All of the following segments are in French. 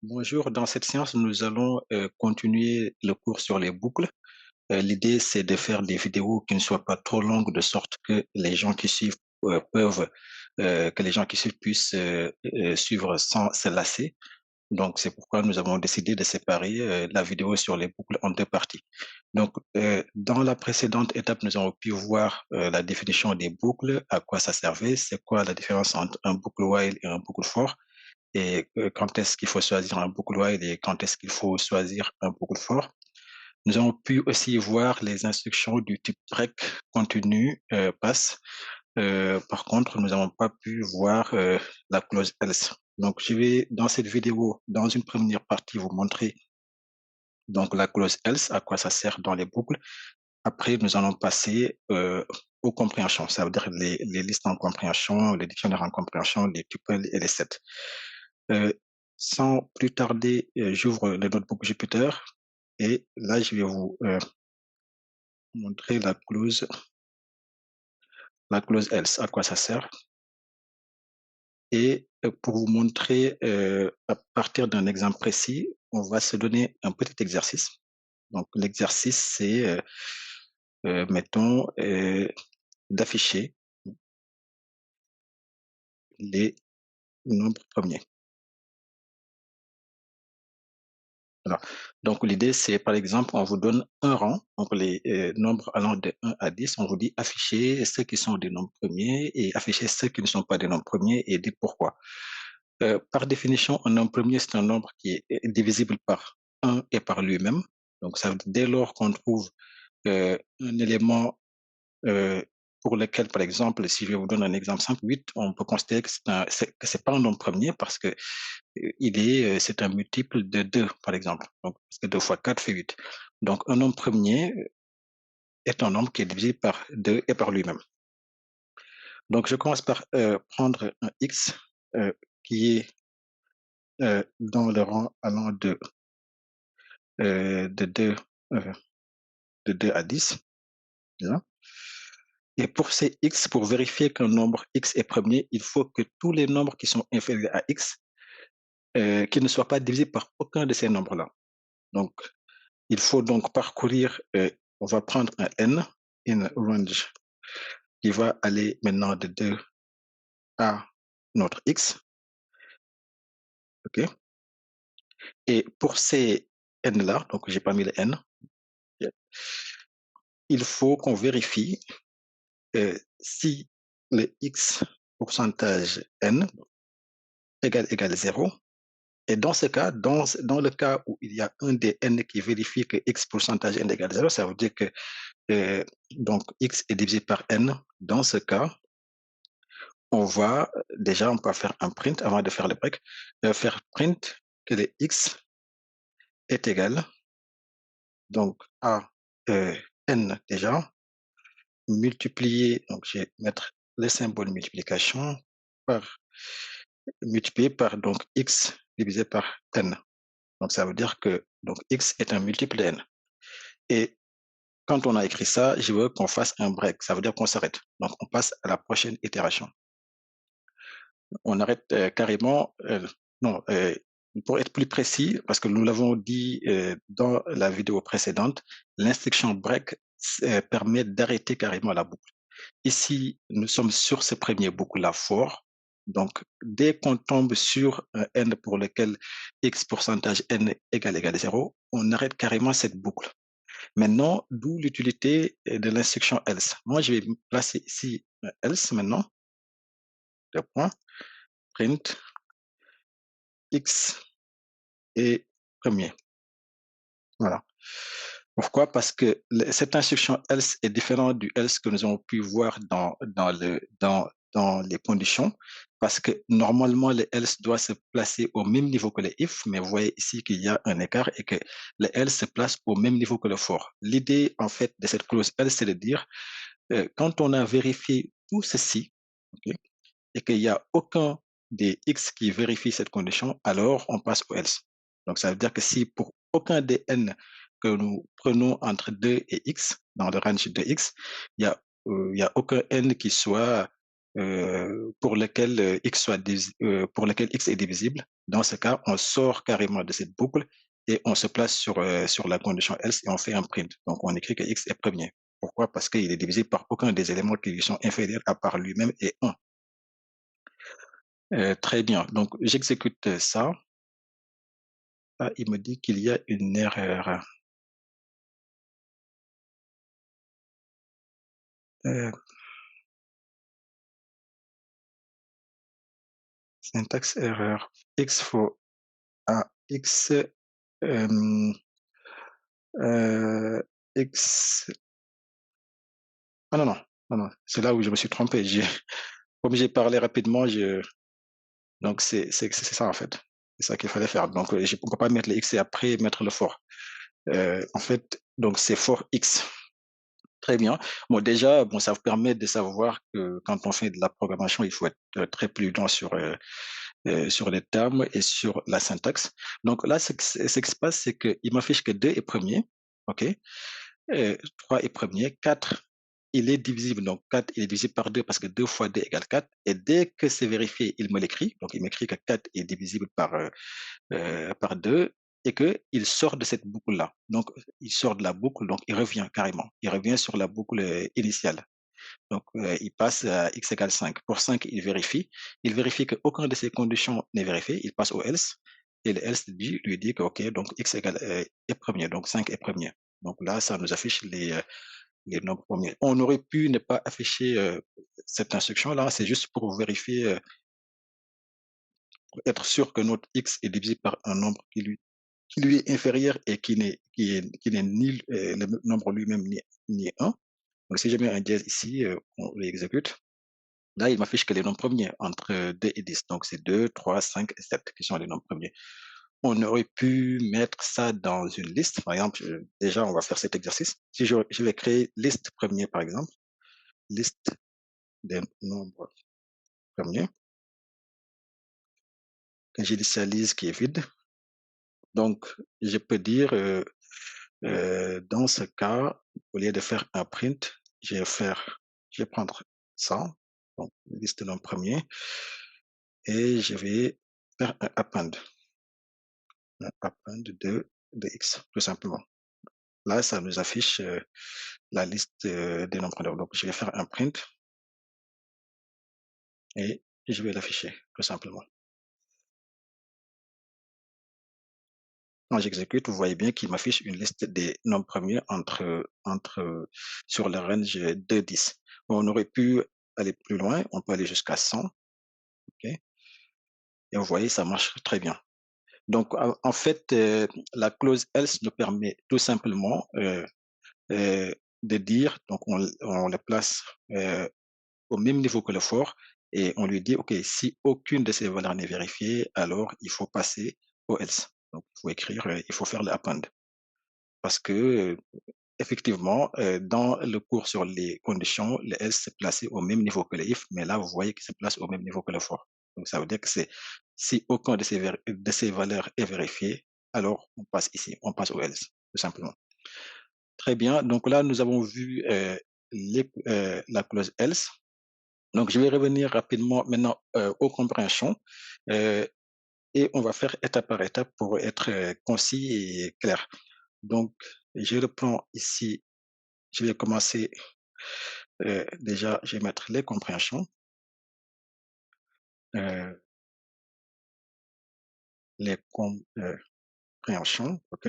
Bonjour, dans cette séance, nous allons continuer le cours sur les boucles. L'idée, c'est de faire des vidéos qui ne soient pas trop longues, de sorte que les gens qui suivent que les gens qui suivent puissent suivre sans se lasser. Donc, c'est pourquoi nous avons décidé de séparer la vidéo sur les boucles en deux parties. Donc, dans la précédente étape, nous avons pu voir la définition des boucles, à quoi ça servait, c'est quoi la différence entre un boucle while et un boucle for et quand est-ce qu'il faut choisir un boucle while et quand est-ce qu'il faut choisir un boucle for. Nous avons pu aussi voir les instructions du type break, continue, pass. Par contre, nous n'avons pas pu voir la clause else. Donc, je vais, dans cette vidéo, dans une première partie, vous montrer donc la clause else, à quoi ça sert dans les boucles. Après, nous allons passer aux compréhensions, ça veut dire les listes en compréhension, les dictionnaires en compréhension, les tuples et les sets. Euh, Sans plus tarder, j'ouvre le notebook Jupyter et là, je vais vous montrer la clause else, à quoi ça sert. Et pour vous montrer, à partir d'un exemple précis, on va se donner un petit exercice. Donc, l'exercice, c'est, mettons, d'afficher les nombres premiers. Voilà. Donc, l'idée, c'est, par exemple, on vous donne un rang, donc les nombres allant de 1 à 10, on vous dit afficher ceux qui sont des nombres premiers et afficher ceux qui ne sont pas des nombres premiers et dire pourquoi. Par définition, un nombre premier, c'est un nombre qui est divisible par 1 et par lui-même. Donc, ça veut dire, dès lors qu'on trouve un élément euh, pour lequel, par exemple, si je vous donne un exemple simple, 8, on peut considérer que c'est pas un nombre premier parce que c'est un multiple de 2, par exemple. Donc, parce que 2 fois 4 fait 8. Donc, un nombre premier est un nombre qui est divisé par 2 et par lui-même. Donc, je commence par prendre un x qui est dans le rang allant de 2, euh, de 2 à 10. Là. Et pour ces x, pour vérifier qu'un nombre x est premier, il faut que tous les nombres qui sont inférieurs à x, qui ne soient pas divisés par aucun de ces nombres-là. Donc, il faut donc parcourir, on va prendre un n, in range, qui va aller maintenant de 2 à notre x. OK? Et pour ces n-là, donc j'ai pas mis le n, il faut qu'on vérifie si le x pourcentage n égale 0. Et dans ce cas, dans le cas où il y a un des n qui vérifie que x pourcentage n égale 0, ça veut dire que donc x est divisé par n. Dans ce cas, on peut faire un print avant de faire le break, faire print que le x est égal donc à n déjà, multiplié, donc je vais mettre le symbole multiplication par multiplié par donc x divisé par n. Donc ça veut dire que donc x est un multiple de n. Et quand on a écrit ça, je veux qu'on fasse un break. Ça veut dire qu'on s'arrête. Donc on passe à la prochaine itération. On arrête carrément. Non, pour être plus précis, parce que nous l'avons dit dans la vidéo précédente, l'instruction break permet d'arrêter carrément la boucle. Ici, nous sommes sur ce premier boucle-là fort. Donc, dès qu'on tombe sur un n pour lequel x pourcentage n égale 0, on arrête carrément cette boucle. Maintenant, d'où l'utilité de l'instruction else. Moi, je vais placer ici un else maintenant, le point, print x est premier. Voilà. Pourquoi? Parce que cette instruction else est différente du else que nous avons pu voir dans les conditions, parce que normalement, le else doit se placer au même niveau que le if, mais vous voyez ici qu'il y a un écart et que le else se place au même niveau que le for. L'idée, en fait, de cette clause else, c'est de dire, quand on a vérifié tout ceci, okay, et qu'il n'y a aucun des x qui vérifie cette condition, alors on passe au else. Donc, ça veut dire que si pour aucun des n que nous prenons entre 2 et x, dans le range de x, il y a aucun n qui soit pour lequel pour lequel x est divisible. Dans ce cas, on sort carrément de cette boucle et on se place sur la condition else et on fait un print. Donc, on écrit que x est premier. Pourquoi? Parce qu'il est divisé par aucun des éléments qui lui sont inférieurs à part lui-même et 1. Très bien. Donc, j'exécute ça. Ah, il me dit qu'il y a une erreur. Euh, syntaxe erreur. X faut à X, euh, euh, X. Ah non, non, non, non. C'est là où je me suis trompé. Comme j'ai parlé rapidement, donc c'est ça en fait. C'est ça qu'il fallait faire. Donc, je ne peux pas mettre le X et après mettre le for. En fait, donc c'est for X. Très bien. Bon, déjà, bon, ça vous permet de savoir que quand on fait de la programmation, il faut être très prudent sur les termes et sur la syntaxe. Donc là, ce qui se passe, c'est qu'il m'affiche que 2 est premier, OK, 3 est premier, 4, il est divisible. Donc 4, il est divisible par 2 parce que 2 fois 2 égale 4. Et dès que c'est vérifié, il me l'écrit. Donc il m'écrit que 4 est divisible par 2 et qu'il sort de cette boucle-là. Donc il sort de la boucle, donc il revient carrément. Il revient sur la boucle initiale. Donc, il passe à x égale 5. Pour 5, il vérifie. Il vérifie qu'aucune de ces conditions n'est vérifiée. Il passe au else. Et le else lui dit que, OK, donc x égale est premier. Donc, 5 est premier. Donc là, ça nous affiche les nombres premiers. On aurait pu ne pas afficher cette instruction-là. C'est juste pour vérifier, pour être sûr que notre x est divisé par un nombre qui lui est inférieur et qui n'est ni le nombre lui-même ni 1. Donc, si je mets un dièse ici, on l'exécute. Là, il m'affiche que les nombres premiers entre 2 et 10. Donc, c'est 2, 3, 5 et 7 qui sont les nombres premiers. On aurait pu mettre ça dans une liste. Par exemple, déjà, on va faire cet exercice. Si je vais créer liste premier, par exemple, liste des nombres premiers, que j'initialise qui est vide. Donc, je peux dire, dans ce cas, au lieu de faire un print, je vais prendre ça, donc liste des nombres premiers, et je vais faire un append. Append de x, tout simplement. Là, ça nous affiche la liste des nombres. Donc, je vais faire un print et je vais l'afficher, tout simplement. Quand j'exécute, vous voyez bien qu'il m'affiche une liste des nombres premiers sur le range de 10. On aurait pu aller plus loin, on peut aller jusqu'à 100, ok, et vous voyez, ça marche très bien. Donc, en fait, la clause else nous permet tout simplement de dire, donc on le place au même niveau que le for et on lui dit, OK, si aucune de ces valeurs n'est vérifiée, alors il faut passer au else. Donc, il faut écrire, il faut faire le append. Parce que, effectivement, dans le cours sur les conditions, le else s'est placé au même niveau que le if, mais là, vous voyez qu'il se place au même niveau que le for. Donc, ça veut dire que si aucun de ces valeurs est vérifié, alors on passe ici, on passe au else, tout simplement. Très bien. Donc là, nous avons vu la clause else. Donc, je vais revenir rapidement maintenant aux compréhensions et on va faire étape par étape pour être concis et clair. Donc, je reprends ici, je vais commencer déjà, je vais mettre les compréhensions. euh, les compréhensions, OK.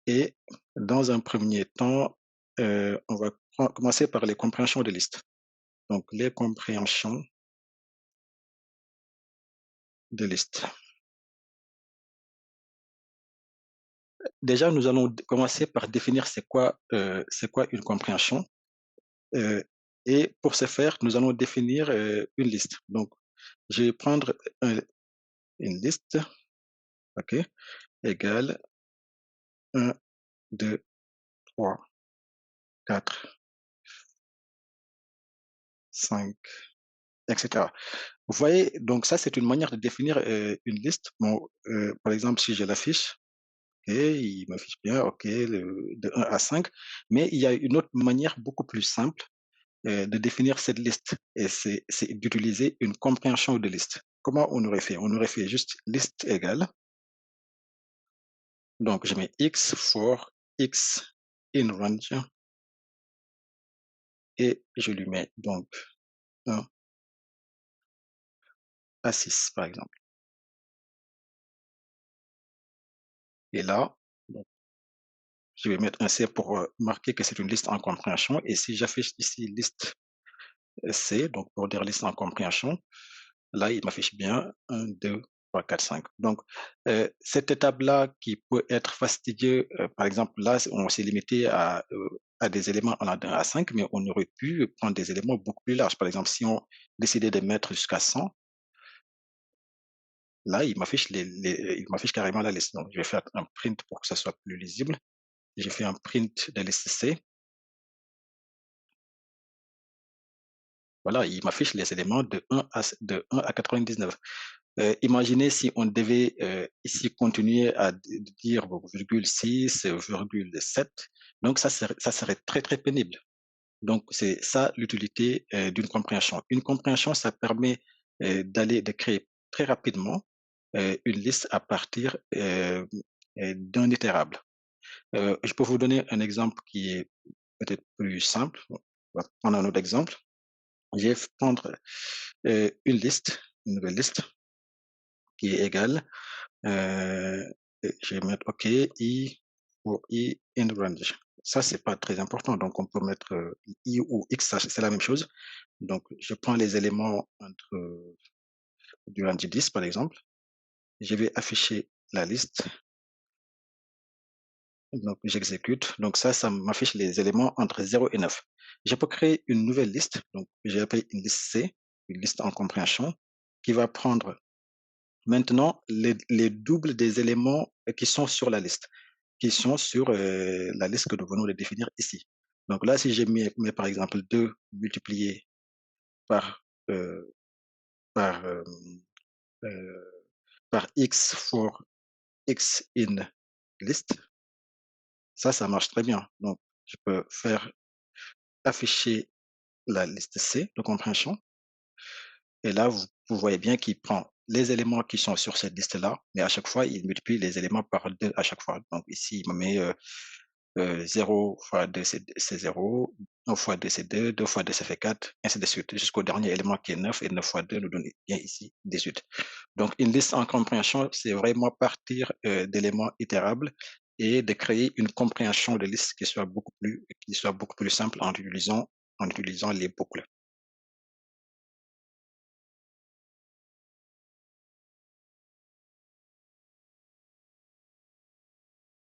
Et dans un premier temps, on va commencer par les compréhensions de liste. Donc, les compréhensions de liste. Déjà, nous allons commencer par définir c'est quoi une compréhension. Euh, et pour ce faire, nous allons définir une liste. Donc, je vais prendre une liste, OK, égale 1, 2, 3, 4, 5, etc. Vous voyez, donc ça, c'est une manière de définir une liste. Bon, par exemple, si je l'affiche, OK, il m'affiche bien, OK, de 1 à 5, mais il y a une autre manière beaucoup plus simple de définir cette liste, et c'est d'utiliser une compréhension de liste. comment on aurait fait? On aurait fait juste liste égale, donc je mets x for x in range et je lui mets donc 1 à 6 par exemple. Et là, donc, je vais mettre un C pour marquer que c'est une liste en compréhension. Et si j'affiche ici liste C, donc pour dire liste en compréhension, là, il m'affiche bien 1, 2, 3, 4, 5. Donc, cette étape-là qui peut être fastidieuse, par exemple, là, on s'est limité à des éléments en de 1 à 5, mais on aurait pu prendre des éléments beaucoup plus larges. Par exemple, si on décidait de mettre jusqu'à 100, là, il m'affiche carrément la liste. Donc, je vais faire un print pour que ça soit plus lisible. J'ai fait un print de liste C. Voilà, il m'affiche les éléments de 1 à 99. Imaginez si on devait ici continuer à dire bon, virgule 6, virgule 7. Donc, ça serait très, très pénible. Donc, c'est ça l'utilité d'une compréhension. Une compréhension, ça permet de créer très rapidement une liste à partir d'un itérable. Je peux vous donner un exemple qui est peut-être plus simple. On va prendre un autre exemple. Je vais prendre une nouvelle liste qui est égale, je vais mettre OK, I ou I in range. Ça, c'est pas très important. Donc, on peut mettre I ou X, c'est la même chose. Donc, je prends les éléments entre du range 10, par exemple. Je vais afficher la liste. Donc, j'exécute. Donc, ça m'affiche les éléments entre 0 et 9. Je peux créer une nouvelle liste. Donc, j'ai appelé une liste C, une liste en compréhension, qui va prendre maintenant les doubles des éléments qui sont sur la liste, qui sont sur la liste que nous venons de définir ici. Donc là, si je mets par exemple 2 multiplié par, euh, par, euh, euh, par x for x in list, ça marche très bien. Donc, je peux faire afficher la liste C de compréhension. Et là, vous voyez bien qu'il prend les éléments qui sont sur cette liste-là, mais à chaque fois, il multiplie les éléments par 2 à chaque fois. Donc ici, il me met 0 fois 2, c'est 0, 1 fois 2, c'est 2, 2 fois 2, ça fait 4, ainsi de suite, jusqu'au dernier élément qui est 9, et 9 fois 2 nous donne bien ici 18. Donc une liste en compréhension, c'est vraiment partir d'éléments itérables et de créer une compréhension de liste qui soit beaucoup plus simple en utilisant les boucles.